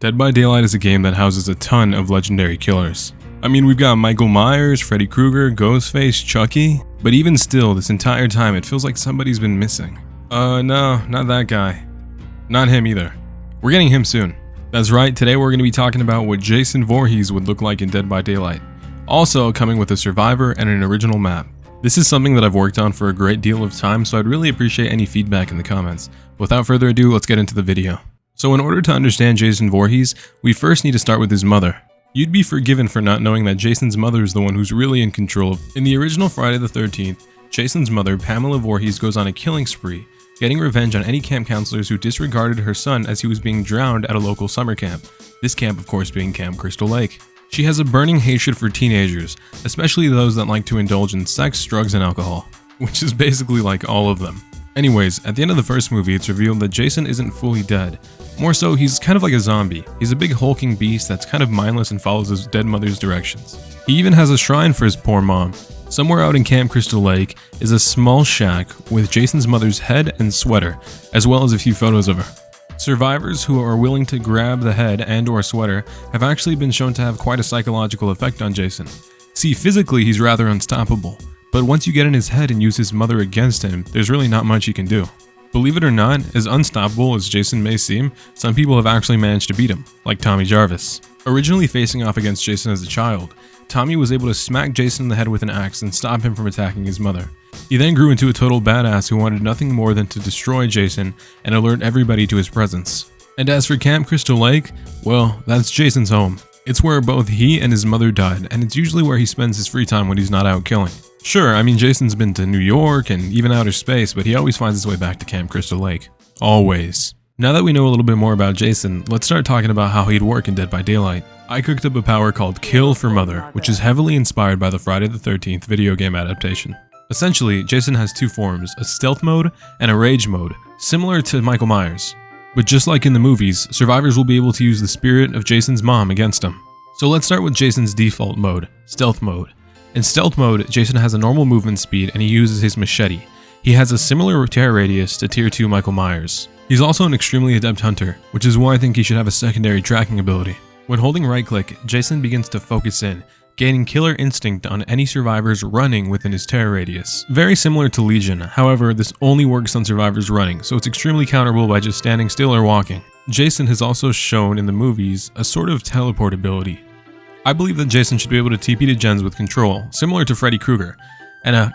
Dead by Daylight is a game that houses a ton of legendary killers. I mean, we've got Michael Myers, Freddy Krueger, Ghostface, Chucky, but even still, this entire time it feels like somebody's been missing. No, not that guy. Not him either. We're getting him soon. That's right, today we're going to be talking about what Jason Voorhees would look like in Dead by Daylight. Also coming with a survivor and an original map. This is something that I've worked on for a great deal of time, so I'd really appreciate any feedback in the comments. Without further ado, let's get into the video. So in order to understand Jason Voorhees, we first need to start with his mother. You'd be forgiven for not knowing that Jason's mother is the one who's really in control. In the original Friday the 13th, Jason's mother, Pamela Voorhees, goes on a killing spree, getting revenge on any camp counselors who disregarded her son as he was being drowned at a local summer camp. This camp, of course, being Camp Crystal Lake. She has a burning hatred for teenagers, especially those that like to indulge in sex, drugs, and alcohol, which is basically like all of them. Anyways, at the end of the first movie, it's revealed that Jason isn't fully dead. More so, he's kind of like a zombie. He's a big hulking beast that's kind of mindless and follows his dead mother's directions. He even has a shrine for his poor mom. Somewhere out in Camp Crystal Lake is a small shack with Jason's mother's head and sweater, as well as a few photos of her. Survivors who are willing to grab the head and or sweater have actually been shown to have quite a psychological effect on Jason. See, physically he's rather unstoppable, but once you get in his head and use his mother against him, there's really not much you can do. Believe it or not, as unstoppable as Jason may seem, some people have actually managed to beat him, like Tommy Jarvis. Originally facing off against Jason as a child, Tommy was able to smack Jason in the head with an axe and stop him from attacking his mother. He then grew into a total badass who wanted nothing more than to destroy Jason and alert everybody to his presence. And as for Camp Crystal Lake, well, that's Jason's home. It's where both he and his mother died, and it's usually where he spends his free time when he's not out killing. Sure, I mean, Jason's been to New York and even outer space, but he always finds his way back to Camp Crystal Lake. Always. Now that we know a little bit more about Jason, let's start talking about how he'd work in Dead by Daylight. I cooked up a power called Kill for Mother, which is heavily inspired by the Friday the 13th video game adaptation. Essentially, Jason has two forms, a stealth mode and a rage mode, similar to Michael Myers. But just like in the movies, survivors will be able to use the spirit of Jason's mom against him. So let's start with Jason's default mode, stealth mode. In stealth mode, Jason has a normal movement speed and he uses his machete. He has a similar tear radius to tier 2 Michael Myers. He's also an extremely adept hunter, which is why I think he should have a secondary tracking ability. When holding right click, Jason begins to focus in, gaining killer instinct on any survivors running within his terror radius. Very similar to Legion, however, this only works on survivors running, so it's extremely counterable by just standing still or walking. Jason has also shown in the movies a sort of teleport ability. I believe that Jason should be able to TP to gens with control, similar to Freddy Krueger, and a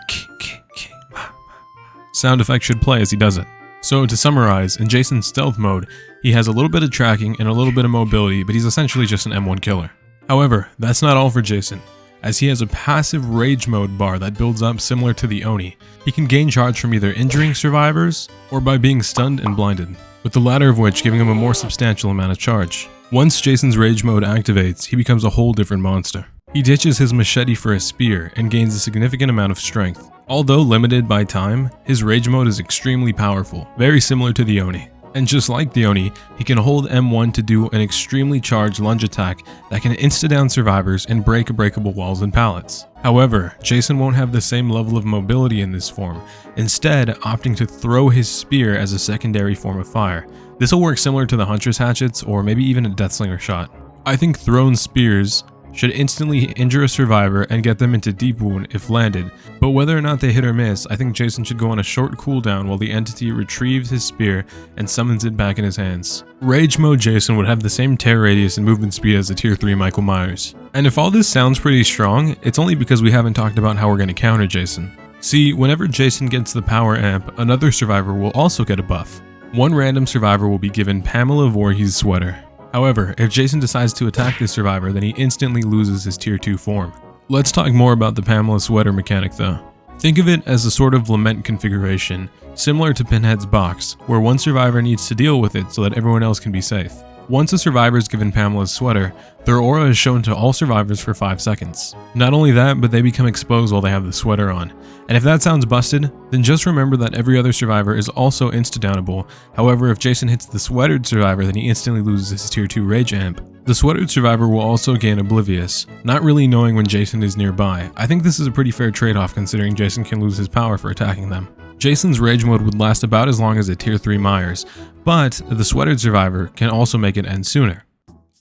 sound effect should play as he does it. So to summarize, in Jason's stealth mode, he has a little bit of tracking and a little bit of mobility, but he's essentially just an M1 killer. However, that's not all for Jason, as he has a passive rage mode bar that builds up similar to the Oni. He can gain charge from either injuring survivors or by being stunned and blinded, with the latter of which giving him a more substantial amount of charge. Once Jason's rage mode activates, he becomes a whole different monster. He ditches his machete for a spear and gains a significant amount of strength. Although limited by time, his rage mode is extremely powerful, very similar to the Oni. And just like the Oni, he can hold M1 to do an extremely charged lunge attack that can insta-down survivors and break breakable walls and pallets. However, Jason won't have the same level of mobility in this form, instead opting to throw his spear as a secondary form of fire. This will work similar to the Huntress Hatchets or maybe even a Deathslinger shot. I think thrown spears should instantly injure a survivor and get them into deep wound if landed, but whether or not they hit or miss, I think Jason should go on a short cooldown while the entity retrieves his spear and summons it back in his hands. Rage mode Jason would have the same tear radius and movement speed as the tier 3 Michael Myers. And if all this sounds pretty strong, it's only because we haven't talked about how we're going to counter Jason. See, whenever Jason gets the power amp, another survivor will also get a buff. One random survivor will be given Pamela Voorhees' sweater. However, if Jason decides to attack this survivor, then he instantly loses his tier 2 form. Let's talk more about the Pamela sweater mechanic though. Think of it as a sort of lament configuration, similar to Pinhead's box, where one survivor needs to deal with it so that everyone else can be safe. Once a survivor is given Pamela's sweater, their aura is shown to all survivors for 5 seconds. Not only that, but they become exposed while they have the sweater on. And if that sounds busted, then just remember that every other survivor is also insta-downable. However, if Jason hits the sweatered survivor, then he instantly loses his tier 2 rage amp. The sweatered survivor will also gain Oblivious, not really knowing when Jason is nearby. I think this is a pretty fair trade-off considering Jason can lose his power for attacking them. Jason's rage mode would last about as long as a tier 3 Myers, but the sweatered survivor can also make it end sooner.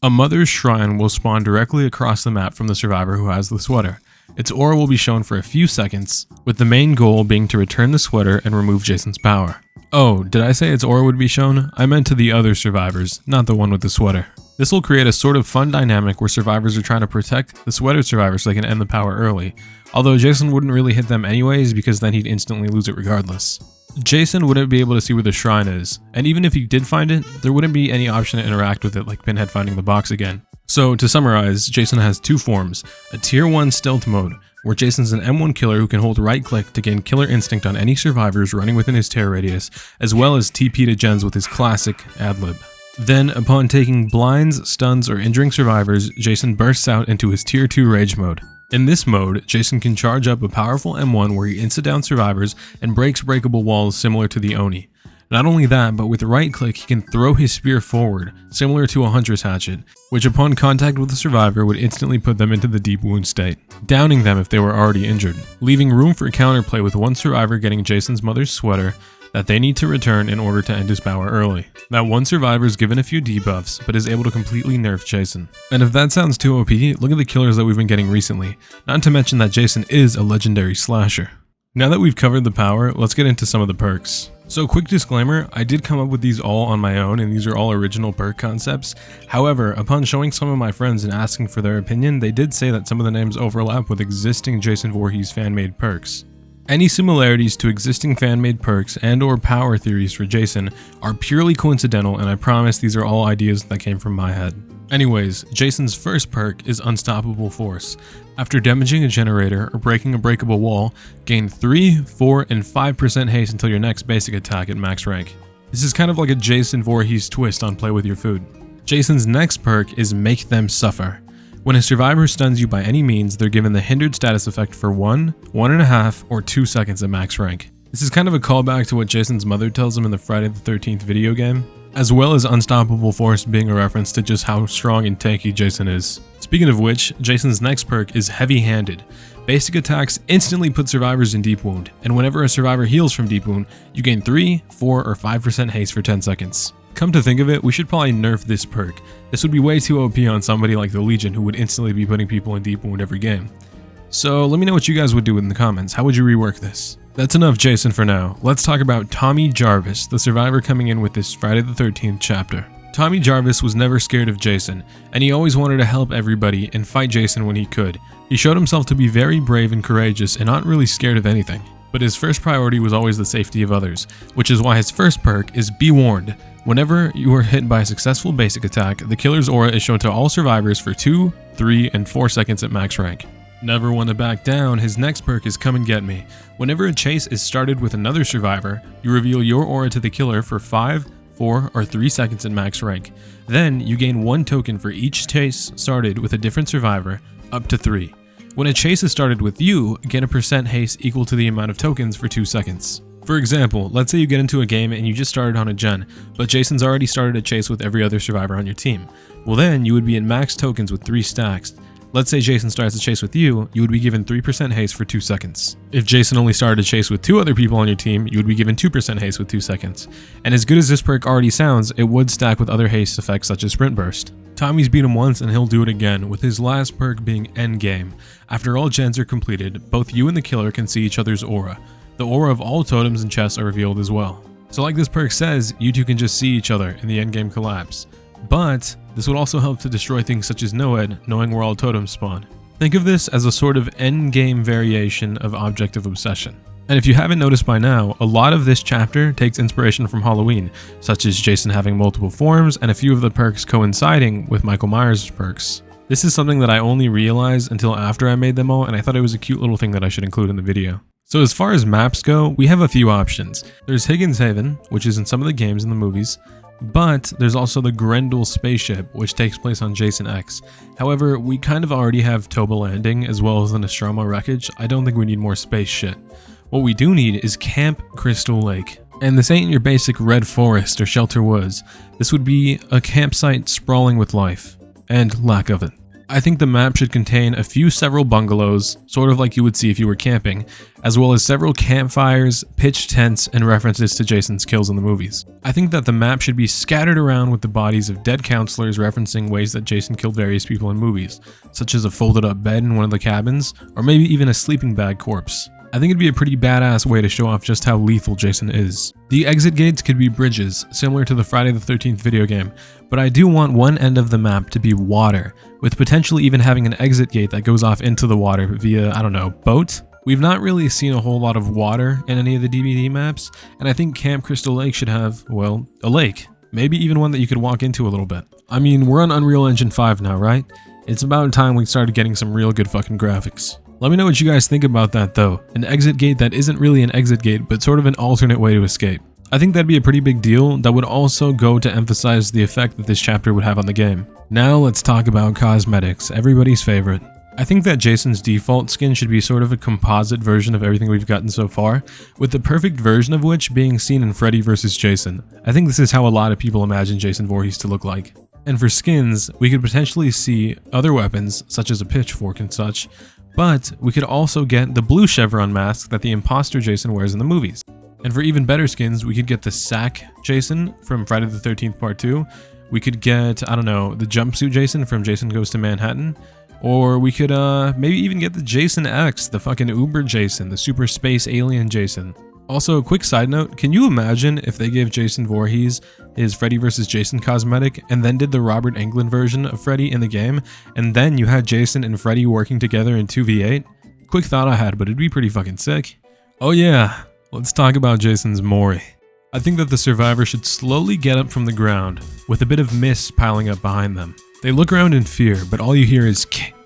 A mother's shrine will spawn directly across the map from the survivor who has the sweater. Its aura will be shown for a few seconds, with the main goal being to return the sweater and remove Jason's power. Oh, did I say its aura would be shown? I meant to the other survivors, not the one with the sweater. This will create a sort of fun dynamic where survivors are trying to protect the sweater survivor so they can end the power early, although Jason wouldn't really hit them anyways because then he'd instantly lose it regardless. Jason wouldn't be able to see where the shrine is, and even if he did find it, there wouldn't be any option to interact with it like Pinhead finding the box again. So to summarize, Jason has two forms: a tier 1 stealth mode, where Jason's an M1 killer who can hold right click to gain killer instinct on any survivors running within his terror radius, as well as TP to gens with his classic adlib. Then, upon taking blinds, stuns, or injuring survivors, Jason bursts out into his tier 2 rage mode. In this mode, Jason can charge up a powerful M1 where he insta-down survivors and breaks breakable walls similar to the Oni. Not only that, but with right click he can throw his spear forward, similar to a hunter's hatchet, which upon contact with the survivor would instantly put them into the deep wound state, downing them if they were already injured, leaving room for counterplay with one survivor getting Jason's mother's sweater that they need to return in order to end his power early. That one survivor is given a few debuffs, but is able to completely nerf Jason. And if that sounds too OP, look at the killers that we've been getting recently, not to mention that Jason is a legendary slasher. Now that we've covered the power, let's get into some of the perks. So quick disclaimer, I did come up with these all on my own and these are all original perk concepts. However, upon showing some of my friends and asking for their opinion, they did say that some of the names overlap with existing Jason Voorhees fan-made perks. Any similarities to existing fan-made perks and or power theories for Jason are purely coincidental, and I promise these are all ideas that came from my head. Anyways, Jason's first perk is Unstoppable Force. After damaging a generator or breaking a breakable wall, gain 3, 4, and 5% haste until your next basic attack at max rank. This is kind of like a Jason Voorhees twist on Play With Your Food. Jason's next perk is Make Them Suffer. When a survivor stuns you by any means, they're given the hindered status effect for 1, 1.5, or 2 seconds at max rank. This is kind of a callback to what Jason's mother tells him in the Friday the 13th video game, as well as Unstoppable Force being a reference to just how strong and tanky Jason is. Speaking of which, Jason's next perk is Heavy Handed. Basic attacks instantly put survivors in deep wound, and whenever a survivor heals from deep wound, you gain 3, 4, or 5% haste for 10 seconds. Come to think of it, we should probably nerf this perk. This would be way too OP on somebody like the Legion who would instantly be putting people in deep wound every game. So let me know what you guys would do in the comments. How would you rework this? That's enough Jason for now. Let's talk about Tommy Jarvis, the survivor coming in with this Friday the 13th chapter. Tommy Jarvis was never scared of Jason, and he always wanted to help everybody and fight Jason when he could. He showed himself to be very brave and courageous and not really scared of anything. But his first priority was always the safety of others, which is why his first perk is Be Warned. Whenever you are hit by a successful basic attack, the killer's aura is shown to all survivors for 2, 3, and 4 seconds at max rank. Never want to back down, his next perk is Come and Get Me. Whenever a chase is started with another survivor, you reveal your aura to the killer for 5, 4, or 3 seconds at max rank. Then, you gain 1 token for each chase started with a different survivor, up to 3. When a chase is started with you, gain a % haste equal to the amount of tokens for 2 seconds. For example, let's say you get into a game and you just started on a gen, but Jason's already started a chase with every other survivor on your team. Well then, you would be in max tokens with 3 stacks. Let's say Jason starts a chase with you, you would be given 3% haste for 2 seconds. If Jason only started a chase with 2 other people on your team, you would be given 2% haste with 2 seconds. And as good as this perk already sounds, it would stack with other haste effects such as Sprint Burst. Tommy's beat him once and he'll do it again, with his last perk being Endgame. After all gens are completed, both you and the killer can see each other's aura. The aura of all totems and chests are revealed as well. So like this perk says, you two can just see each other in the endgame collapse. But this would also help to destroy things such as Noed, knowing where all totems spawn. Think of this as a sort of endgame variation of Objective Obsession. And if you haven't noticed by now, a lot of this chapter takes inspiration from Halloween, such as Jason having multiple forms and a few of the perks coinciding with Michael Myers' perks. This is something that I only realized until after I made them all, and I thought it was a cute little thing that I should include in the video. So as far as maps go, we have a few options. There's Higgins Haven, which is in some of the games and the movies, but there's also the Grendel spaceship, which takes place on Jason X. However, we kind of already have Toba Landing as well as the Nostromo wreckage. I don't think we need more space shit. What we do need is Camp Crystal Lake. And this ain't your basic Red Forest or Shelter Woods. This would be a campsite sprawling with life, and lack of it. I think the map should contain several bungalows, sort of like you would see if you were camping, as well as several campfires, pitched tents, and references to Jason's kills in the movies. I think that the map should be scattered around with the bodies of dead counselors referencing ways that Jason killed various people in movies, such as a folded up bed in one of the cabins, or maybe even a sleeping bag corpse. I think it'd be a pretty badass way to show off just how lethal Jason is. The exit gates could be bridges, similar to the Friday the 13th video game, but I do want one end of the map to be water, with potentially even having an exit gate that goes off into the water via, I don't know, boat? We've not really seen a whole lot of water in any of the DVD maps, and I think Camp Crystal Lake should have, well, a lake. Maybe even one that you could walk into a little bit. I mean, we're on Unreal Engine 5 now, right? It's about time we started getting some real good fucking graphics. Let me know what you guys think about that though. An exit gate that isn't really an exit gate, but sort of an alternate way to escape. I think that'd be a pretty big deal that would also go to emphasize the effect that this chapter would have on the game. Now let's talk about cosmetics, everybody's favorite. I think that Jason's default skin should be sort of a composite version of everything we've gotten so far, with the perfect version of which being seen in Freddy vs. Jason. I think this is how a lot of people imagine Jason Voorhees to look like. And for skins, we could potentially see other weapons, such as a pitchfork and such, but we could also get the blue chevron mask that the imposter Jason wears in the movies. And for even better skins, we could get the sack Jason from Friday the 13th Part 2. We could get, I don't know, the jumpsuit Jason from Jason Goes to Manhattan. Or we could maybe even get the Jason X, the fucking Uber Jason, the super space alien Jason. Also, a quick side note, can you imagine if they gave Jason Voorhees his Freddy vs. Jason cosmetic and then did the Robert Englund version of Freddy in the game, and then you had Jason and Freddy working together in 2v8? Quick thought I had, but it'd be pretty fucking sick. Oh yeah, let's talk about Jason's Mori. I think that the survivor should slowly get up from the ground, with a bit of mist piling up behind them. They look around in fear, but all you hear is kick.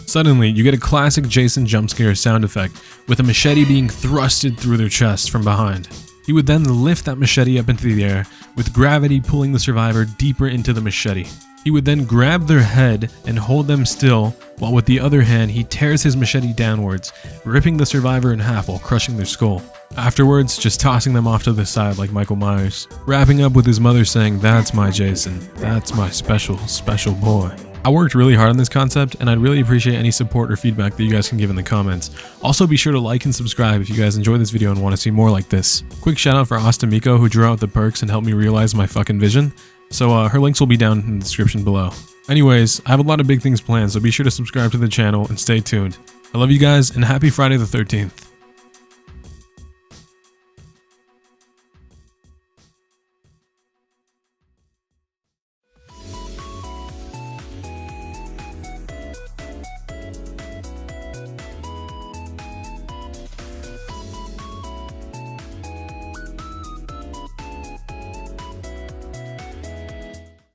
Suddenly, you get a classic Jason jumpscare sound effect, with a machete being thrusted through their chest from behind. He would then lift that machete up into the air, with gravity pulling the survivor deeper into the machete. He would then grab their head and hold them still, while with the other hand he tears his machete downwards, ripping the survivor in half while crushing their skull. Afterwards, just tossing them off to the side like Michael Myers, wrapping up with his mother saying, "That's my Jason, that's my special, special boy." I worked really hard on this concept, and I'd really appreciate any support or feedback that you guys can give in the comments. Also, be sure to like and subscribe if you guys enjoyed this video and want to see more like this. Quick shout out for Astimiko, who drew out the perks and helped me realize my fucking vision. So her links will be down in the description below. Anyways, I have a lot of big things planned, so be sure to subscribe to the channel and stay tuned. I love you guys, and happy Friday the 13th.